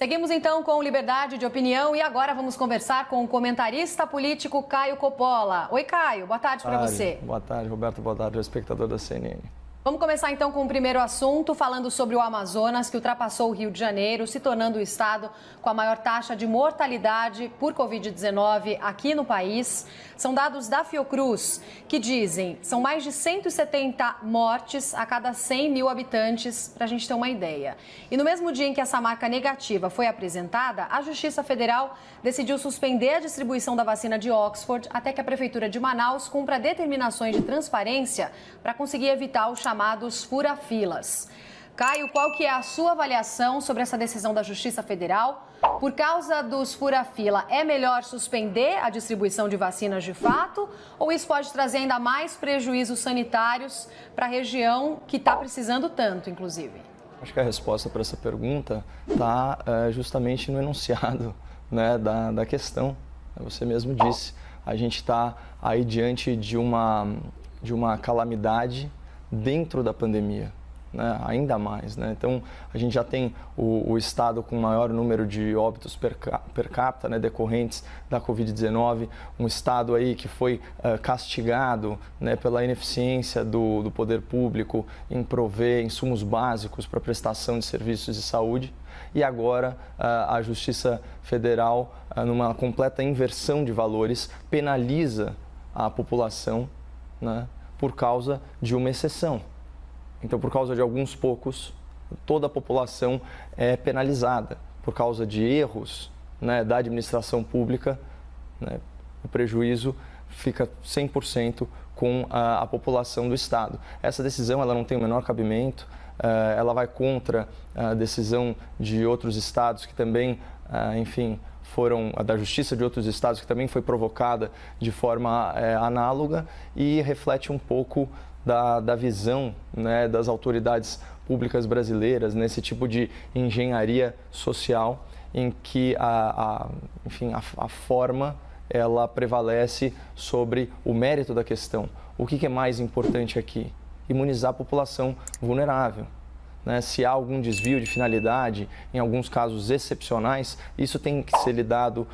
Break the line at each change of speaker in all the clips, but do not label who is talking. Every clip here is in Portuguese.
Seguimos então com liberdade de opinião e agora vamos conversar com o comentarista político Caio Coppola. Oi, Caio, boa tarde para você.
Boa tarde, Roberto, boa tarde ao espectador da CNN.
Vamos começar então com o primeiro assunto, falando sobre o Amazonas, que ultrapassou o Rio de Janeiro, se tornando o estado com a maior taxa de mortalidade por Covid-19 aqui no país. São dados da Fiocruz, que dizem são mais de 170 mortes a cada 100 mil habitantes, para a gente ter uma ideia. E no mesmo dia em que essa marca negativa foi apresentada, a Justiça Federal decidiu suspender a distribuição da vacina de Oxford até que a Prefeitura de Manaus cumpra determinações de transparência para conseguir evitar os chamados fura-filas. Caio, qual que é a sua avaliação sobre essa decisão da Justiça Federal? Por causa dos fura-fila, é melhor suspender a distribuição de vacinas de fato? Ou isso pode trazer ainda mais prejuízos sanitários para a região que está precisando tanto, inclusive?
Acho que a resposta para essa pergunta está justamente no enunciado, né, da questão. Você mesmo disse, a gente está aí diante de uma calamidade dentro da pandemia, né? Ainda mais, né? Então, a gente já tem o estado com o maior número de óbitos per capita, né, decorrentes da Covid-19, um estado aí que foi castigado, né, pela ineficiência do poder público em prover insumos básicos para prestação de serviços de saúde. E agora a Justiça Federal, numa completa inversão de valores, penaliza a população, né, por causa de uma exceção. Então, por causa de alguns poucos, toda a população é penalizada. Por causa de erros, né, da administração pública, né, o prejuízo fica 100% com a população do Estado. Essa decisão ela não tem o menor cabimento, ela vai contra a decisão de outros estados que também, enfim, foram da Justiça de outros estados, que também foi provocada de forma análoga e reflete um pouco da visão, né, das autoridades públicas brasileiras nesse tipo de engenharia social em que enfim, a forma ela prevalece sobre o mérito da questão. O que é mais importante aqui? Imunizar a população vulnerável. Né? Se há algum desvio de finalidade, em alguns casos excepcionais, isso tem que ser lidado,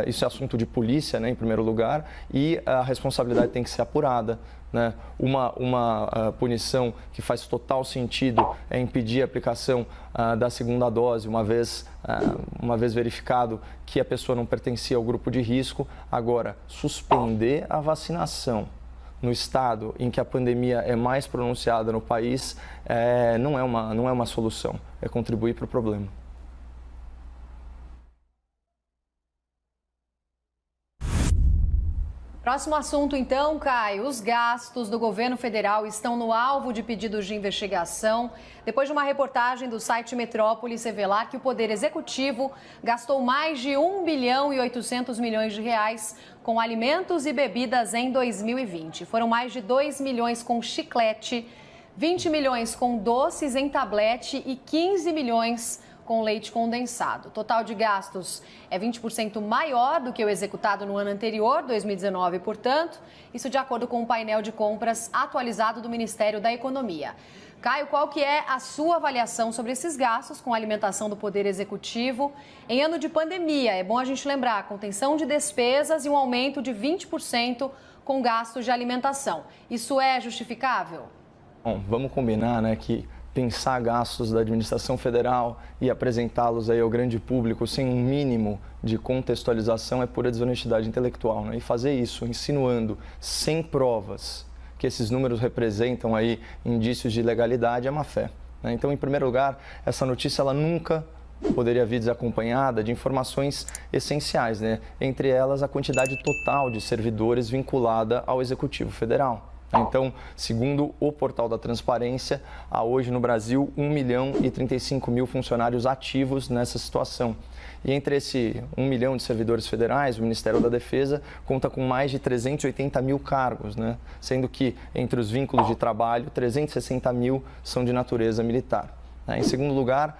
isso é assunto de polícia, né, em primeiro lugar, e a responsabilidade tem que ser apurada. Né? Uma punição que faz total sentido é impedir a aplicação da segunda dose, uma vez verificado que a pessoa não pertencia ao grupo de risco. Agora, suspender a vacinação no estado em que a pandemia é mais pronunciada no país, não é uma solução, é contribuir para o problema.
Próximo assunto então, Caio. Os gastos do governo federal estão no alvo de pedidos de investigação, depois de uma reportagem do site Metrópolis revelar que o Poder Executivo gastou mais de 1 bilhão e 800 milhões de reais com alimentos e bebidas em 2020. Foram mais de 2 milhões com chiclete, 20 milhões com doces em tablete e 15 milhões com leite condensado. O total de gastos é 20% maior do que o executado no ano anterior, 2019, portanto, isso de acordo com o painel de compras atualizado do Ministério da Economia. Caio, qual que é a sua avaliação sobre esses gastos com a alimentação do Poder Executivo em ano de pandemia? É bom a gente lembrar, contenção de despesas e um aumento de 20% com gastos de alimentação. Isso é justificável?
Bom, vamos combinar, né, que pensar gastos da administração federal e apresentá-los aí ao grande público sem um mínimo de contextualização é pura desonestidade intelectual, né? E fazer isso insinuando sem provas que esses números representam aí indícios de ilegalidade é má fé, né? Então, em primeiro lugar, essa notícia ela nunca poderia vir desacompanhada de informações essenciais, né? Entre elas a quantidade total de servidores vinculada ao Executivo Federal. Então, segundo o Portal da Transparência, há hoje no Brasil 1 milhão e 35 mil funcionários ativos nessa situação. E entre esse 1 milhão de servidores federais, o Ministério da Defesa conta com mais de 380 mil cargos, né? Sendo que entre os vínculos de trabalho, 360 mil são de natureza militar. Em segundo lugar,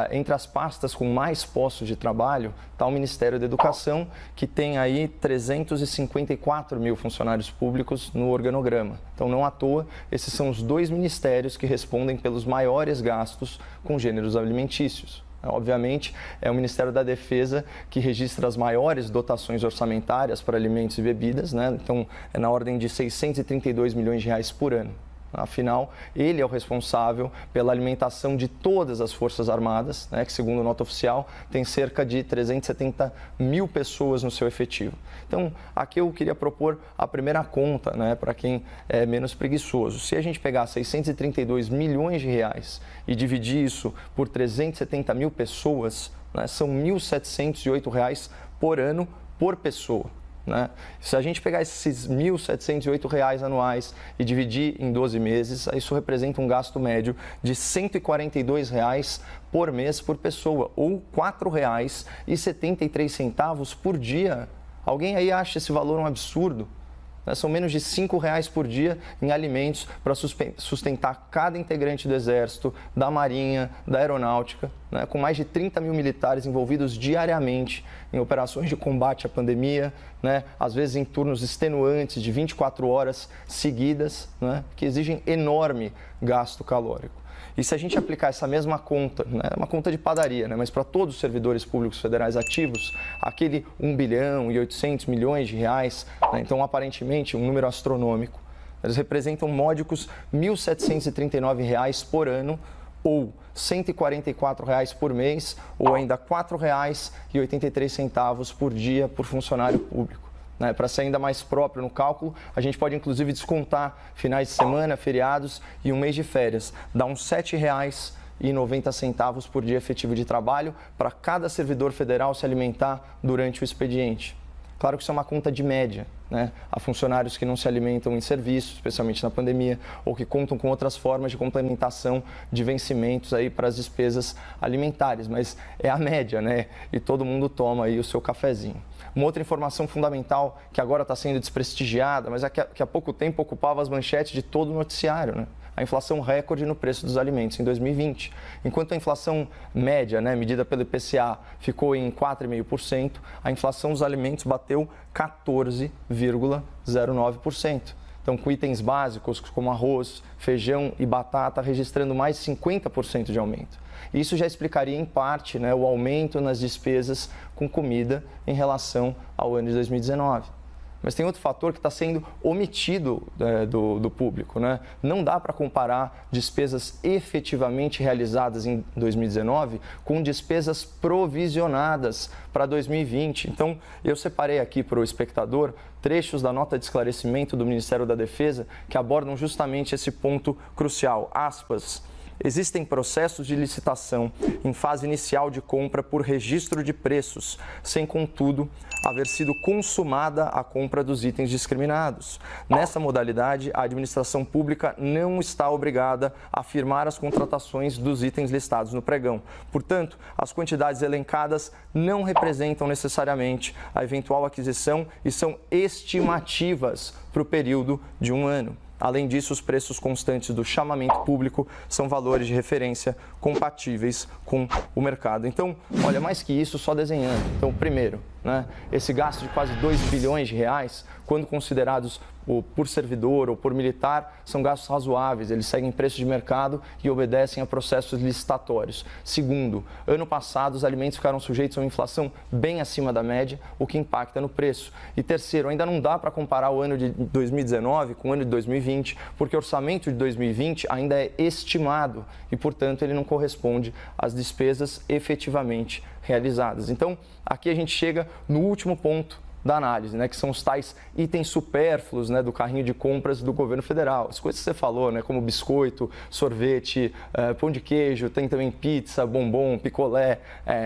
entre as pastas com mais postos de trabalho está o Ministério da Educação, que tem aí 354 mil funcionários públicos no organograma. Então, não à toa, esses são os dois ministérios que respondem pelos maiores gastos com gêneros alimentícios. Obviamente, é o Ministério da Defesa que registra as maiores dotações orçamentárias para alimentos e bebidas, né? Então, é na ordem de 632 milhões de reais por ano. Afinal, ele é o responsável pela alimentação de todas as Forças Armadas, né, que, segundo nota oficial, tem cerca de 370 mil pessoas no seu efetivo. Então, aqui eu queria propor a primeira conta, né, para quem é menos preguiçoso. Se a gente pegar 632 milhões de reais e dividir isso por 370 mil pessoas, né, são R$ 1.708 por ano por pessoa. Né? Se a gente pegar esses R$ 1.708 anuais e dividir em 12 meses, isso representa um gasto médio de R$ 142 por mês por pessoa, ou R$ 4,73 por dia. Alguém aí acha esse valor um absurdo? São menos de R$ 5,00 por dia em alimentos para sustentar cada integrante do Exército, da Marinha, da Aeronáutica, né? Com mais de 30 mil militares envolvidos diariamente em operações de combate à pandemia, né? Às vezes em turnos extenuantes de 24 horas seguidas, né? Que exigem enorme gasto calórico. E se a gente aplicar essa mesma conta, né, uma conta de padaria, né, mas para todos os servidores públicos federais ativos, aquele 1 bilhão e 800 milhões de reais, né, então aparentemente um número astronômico, eles representam módicos R$ 1.739 por ano, ou R$ 144 por mês, ou ainda R$ 4,83 por dia por funcionário público. Né, para ser ainda mais próprio no cálculo, a gente pode inclusive descontar finais de semana, feriados e um mês de férias. Dá uns R$ 7,90 por dia efetivo de trabalho para cada servidor federal se alimentar durante o expediente. Claro que isso é uma conta de média, né? Há funcionários que não se alimentam em serviço, especialmente na pandemia, ou que contam com outras formas de complementação de vencimentos aí para as despesas alimentares, mas é a média, né? E todo mundo toma aí o seu cafezinho. Uma outra informação fundamental que agora está sendo desprestigiada, mas que há pouco tempo ocupava as manchetes de todo o noticiário, né? A inflação recorde no preço dos alimentos em 2020. Enquanto a inflação média, né, medida pelo IPCA, ficou em 4,5%, a inflação dos alimentos bateu 14,09%. Então, com itens básicos como arroz, feijão e batata registrando mais de 50% de aumento. Isso já explicaria, em parte, né, o aumento nas despesas com comida em relação ao ano de 2019. Mas tem outro fator que está sendo omitido do público, né? Não dá para comparar despesas efetivamente realizadas em 2019 com despesas provisionadas para 2020. Então, eu separei aqui para o espectador trechos da nota de esclarecimento do Ministério da Defesa que abordam justamente esse ponto crucial. Aspas. Existem processos de licitação em fase inicial de compra por registro de preços, sem, contudo, haver sido consumada a compra dos itens discriminados. Nessa modalidade, a administração pública não está obrigada a firmar as contratações dos itens listados no pregão. Portanto, as quantidades elencadas não representam necessariamente a eventual aquisição e são estimativas para o período de um ano. Além disso, os preços constantes do chamamento público são valores de referência compatíveis com o mercado. Então, olha, mais que isso, só desenhando. Então, primeiro, né, esse gasto de quase 2 bilhões de reais, quando considerados por servidor ou por militar, são gastos razoáveis, eles seguem preço de mercado e obedecem a processos licitatórios. Segundo, ano passado os alimentos ficaram sujeitos a uma inflação bem acima da média, o que impacta no preço. E terceiro, ainda não dá para comparar o ano de 2019 com o ano de 2020, porque o orçamento de 2020 ainda é estimado e, portanto, ele não corresponde às despesas efetivamente realizadas. Então, aqui a gente chega no último ponto da análise, né, que são os tais itens supérfluos, né, do carrinho de compras do governo federal. As coisas que você falou, né, como biscoito, sorvete, pão de queijo, tem também pizza, bombom, picolé,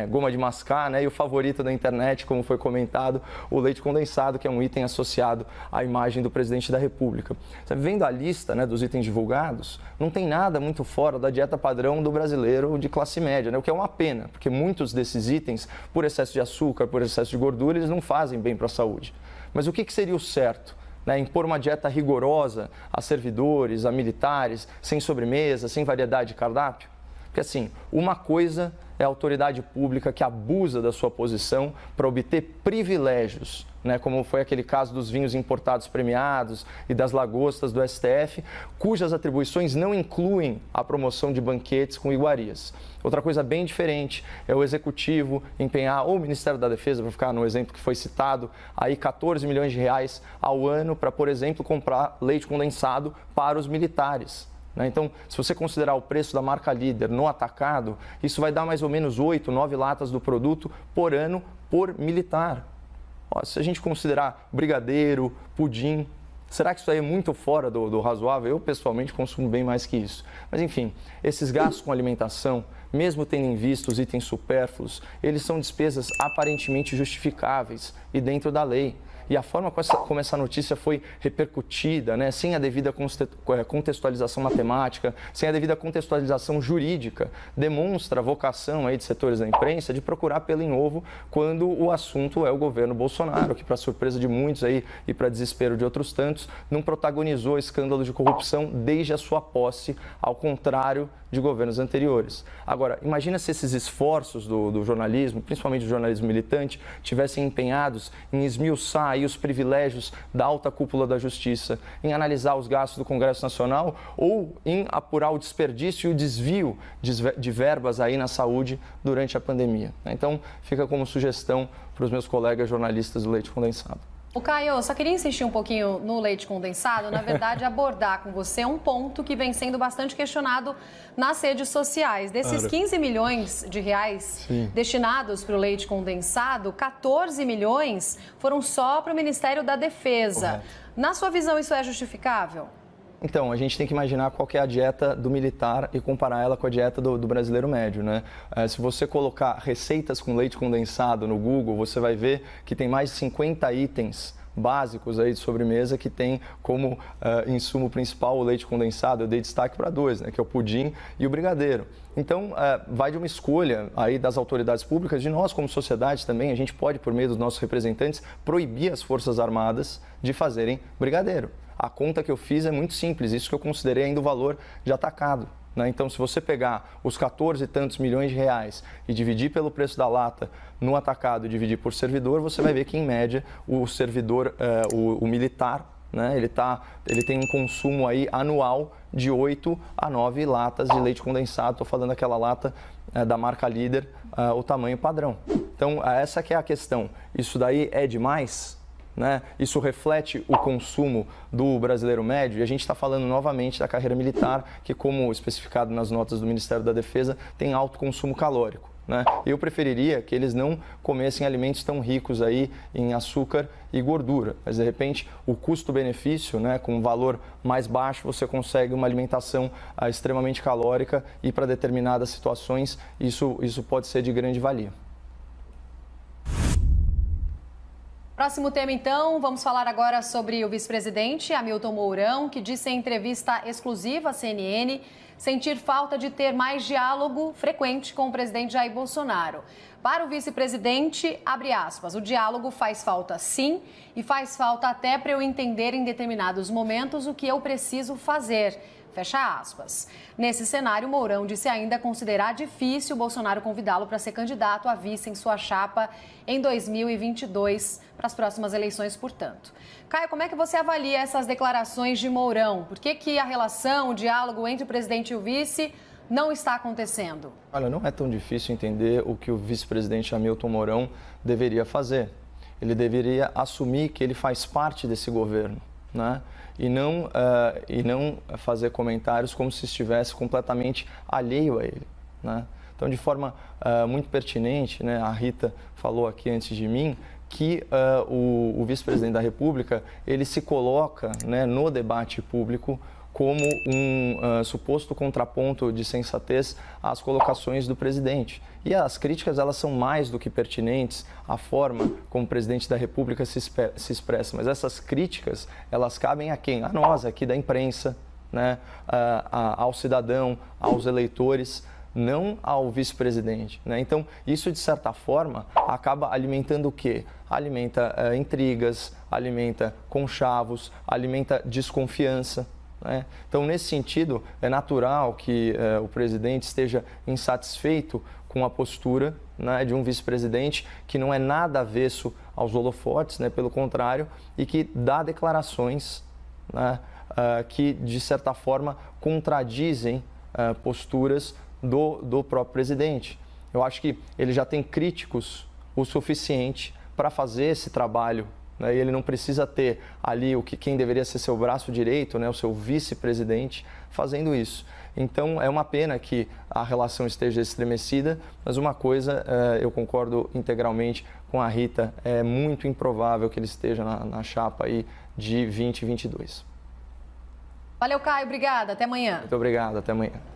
goma de mascar, né, e o favorito da internet, como foi comentado, o leite condensado, que é um item associado à imagem do presidente da República. Vendo a lista, né, dos itens divulgados, não tem nada muito fora da dieta padrão do brasileiro de classe média, né, o que é uma pena, porque muitos desses itens, por excesso de açúcar, por excesso de gordura, eles não fazem bem para a saúde. Mas o que seria o certo? Né, impor uma dieta rigorosa a servidores, a militares, sem sobremesa, sem variedade de cardápio? Porque assim, uma coisa é a autoridade pública que abusa da sua posição para obter privilégios, né, como foi aquele caso dos vinhos importados premiados e das lagostas do STF, cujas atribuições não incluem a promoção de banquetes com iguarias. Outra coisa bem diferente é o Executivo empenhar, ou o Ministério da Defesa, para ficar no exemplo que foi citado, aí 14 milhões de reais ao ano para, por exemplo, comprar leite condensado para os militares. Então, se você considerar o preço da marca líder no atacado, isso vai dar mais ou menos 8, 9 latas do produto por ano por militar. Se a gente considerar brigadeiro, pudim, será que isso aí é muito fora do razoável? Eu, pessoalmente, consumo bem mais que isso. Mas, enfim, esses gastos com alimentação, mesmo tendo em vista os itens supérfluos, eles são despesas aparentemente justificáveis e dentro da lei. E a forma como essa notícia foi repercutida, né, sem a devida contextualização matemática, sem a devida contextualização jurídica, demonstra a vocação aí de setores da imprensa de procurar pelo em ovo quando o assunto é o governo Bolsonaro, que, para surpresa de muitos aí e para desespero de outros tantos, não protagonizou escândalo de corrupção desde a sua posse, ao contrário de governos anteriores. Agora, imagina se esses esforços do jornalismo, principalmente do jornalismo militante, tivessem empenhados em esmiuçar aí os privilégios da alta cúpula da Justiça, em analisar os gastos do Congresso Nacional ou em apurar o desperdício e o desvio de verbas aí na saúde durante a pandemia. Então, fica como sugestão para os meus colegas jornalistas do leite condensado.
O Caio, eu só queria insistir um pouquinho no leite condensado, na verdade, abordar com você um ponto que vem sendo bastante questionado nas redes sociais. Desses 15 milhões de reais destinados para o leite condensado, 14 milhões foram só para o Ministério da Defesa. Correto. Na sua visão, isso é justificável?
Então, a gente tem que imaginar qual que é a dieta do militar e comparar ela com a dieta do brasileiro médio, né? Se você colocar receitas com leite condensado no Google, você vai ver que tem mais de 50 itens básicos aí de sobremesa que tem como insumo principal o leite condensado. Eu dei destaque para dois, né, que é o pudim e o brigadeiro. Então, vai de uma escolha aí das autoridades públicas, de nós como sociedade também. A gente pode, por meio dos nossos representantes, proibir as Forças Armadas de fazerem brigadeiro. A conta que eu fiz é muito simples, isso que eu considerei ainda o valor de atacado. Né? Então, se você pegar os 14 e tantos milhões de reais e dividir pelo preço da lata no atacado e dividir por servidor, você vai ver que, em média, o servidor, o militar, né, ele tem um consumo aí anual de 8 a 9 latas de leite condensado. Estou falando daquela lata da marca líder, o tamanho padrão. Então, essa que é a questão. Isso daí é demais? Né? Isso reflete o consumo do brasileiro médio, e a gente está falando novamente da carreira militar, que, como especificado nas notas do Ministério da Defesa, tem alto consumo calórico. Né? Eu preferiria que eles não comessem alimentos tão ricos aí em açúcar e gordura, mas de repente o custo-benefício, né, com um valor mais baixo, você consegue uma alimentação extremamente calórica, e para determinadas situações isso pode ser de grande valia.
Próximo tema, então, vamos falar agora sobre o vice-presidente Hamilton Mourão, que disse em entrevista exclusiva à CNN sentir falta de ter mais diálogo frequente com o presidente Jair Bolsonaro. Para o vice-presidente, abre aspas, o diálogo faz falta sim, e faz falta até para eu entender em determinados momentos o que eu preciso fazer. Fecha aspas. Nesse cenário, Mourão disse ainda considerar difícil Bolsonaro convidá-lo para ser candidato a vice em sua chapa em 2022, para as próximas eleições, portanto. Caio, como é que você avalia essas declarações de Mourão? Por que a relação, o diálogo entre o presidente e o vice não está acontecendo?
Olha, não é tão difícil entender o que o vice-presidente Hamilton Mourão deveria fazer. Ele deveria assumir que ele faz parte desse governo, né? E não fazer comentários como se estivesse completamente alheio a ele, né? Então, de forma muito pertinente, né, a Rita falou aqui antes de mim que o vice-presidente da República, ele se coloca, né, no debate público como um suposto contraponto de sensatez às colocações do presidente. E as críticas, elas são mais do que pertinentes à forma como o presidente da República se expressa. Mas essas críticas, elas cabem a quem? A nós, aqui da imprensa, né? Ao cidadão, aos eleitores, não ao vice-presidente, né? Então, isso, de certa forma, acaba alimentando o quê? Alimenta intrigas, alimenta conchavos, alimenta desconfiança. né? Então, nesse sentido, é natural que o presidente esteja insatisfeito com a postura, né, de um vice-presidente que não é nada avesso aos holofotes, né, pelo contrário, e que dá declarações, né, que, de certa forma, contradizem posturas do próprio presidente. Eu acho que ele já tem críticos o suficiente para fazer esse trabalho, né, e ele não precisa ter ali quem deveria ser seu braço direito, né, o seu vice-presidente, fazendo isso. Então, é uma pena que a relação esteja estremecida, mas uma coisa eu concordo integralmente com a Rita, é muito improvável que ele esteja na chapa aí de 2022.
Valeu, Caio. Obrigada. Até amanhã.
Muito obrigado. Até amanhã.